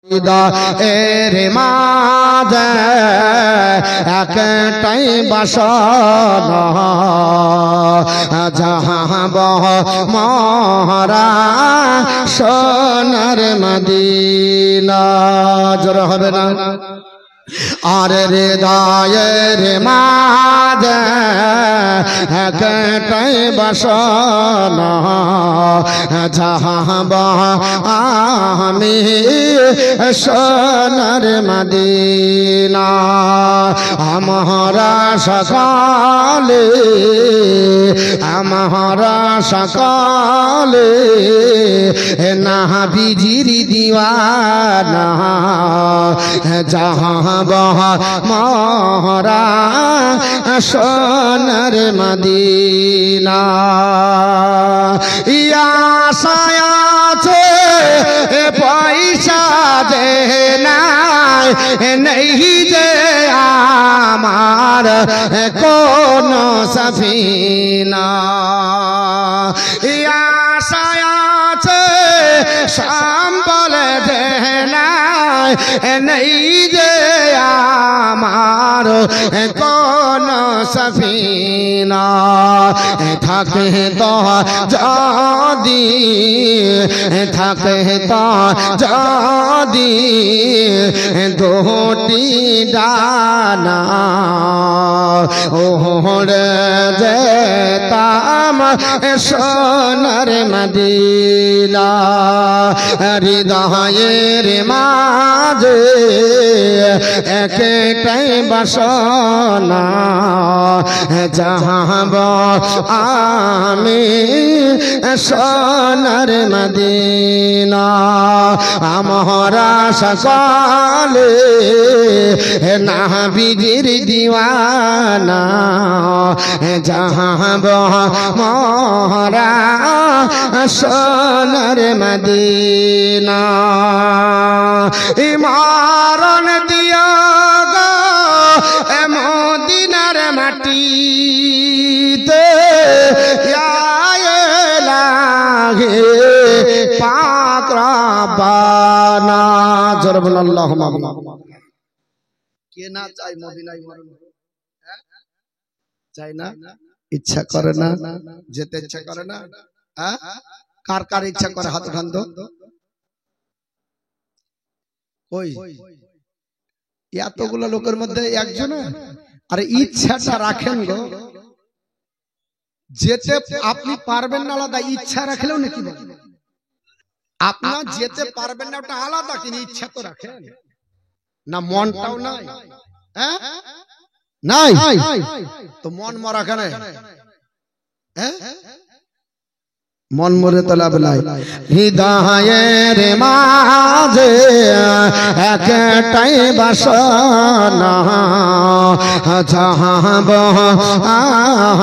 এর মাঝে একটাই বাসনা যাহাব মহারা সোনার মদিনা। জোরে হবে না? আর হৃদয়ের মাঝে একটাই বাসনা যাহাব আমি সোনার মদিনা। আমরা সকালে নবীজির দিওয়ানা যাহাব মরা সোনার মদিনা। আশায়াছে পয়সা দে নাই নেই যে আমার কোন সফিনা। আশায়াছে সম্বল দে নাই নেই যে আমার কোন সফিনা। থাকে তো যদি দুটি ডানা ওড়ে যেতাম সোনার মদিনা। হৃদয়ের মাঝে একটাই বাসনা যাহাব আমি সোনার মদিনা। আমরা সকালে নবীজির দিওয়ানা যাহাব মরা সোনার মদিনা। ইমারণ দিয়া গো মদিনার মাটিতে লাগে পাক রব্বানা। জোরে বলুন আল্লাহুম্মা কে না চাই মদিনায় মরণ? চাই না? ইচ্ছা করে না? যেতে ইচ্ছা করে না? কার কার ইচ্ছা করে হাত উঠান তো। কই এতগুলো লোকের মধ্যে একজন? আরে ইচ্ছাটা রাখেন গো। যেতে আপনি পারবেন না আলাদা, ইচ্ছা রাখলেও নাকি আপনার যেতে পারবেন না ওটা আলাদা, কিন্তু ইচ্ছা তো রাখেন না। মনটাও নাই, নাই তো মন মরা কেন? মন মরে তো লাভ নাই। হৃদয়ের মাঝে একটাই বাসনা যাহাব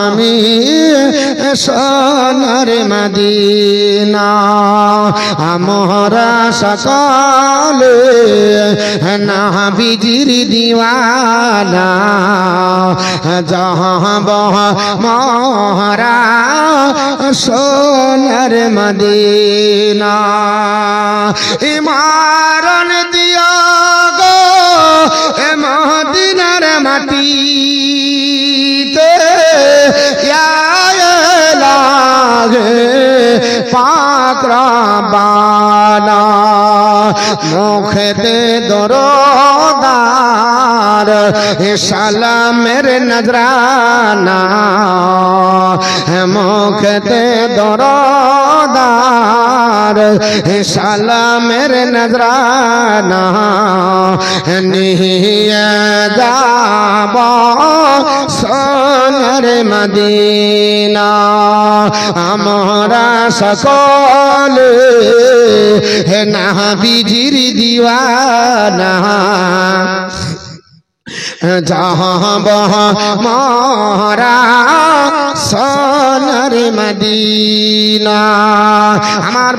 আমি সোনার মদিনা। আমরা সকালে নবীজির দিওয়ানা যাহাব মরা সোনার মদিনা। ইমারণ দিয়া গো মদিনার মাটিতে লাগে পাক রব্বানা। মুখেতে দরদার সালামের নজরানা, মুখেতে দরদার সালামের নজরানা নিয়ে যাব সোনার মদিনা। আমরা সকলে নবীজির দিওয়ানা যাহাব মরা সোনার মদিনা। আমার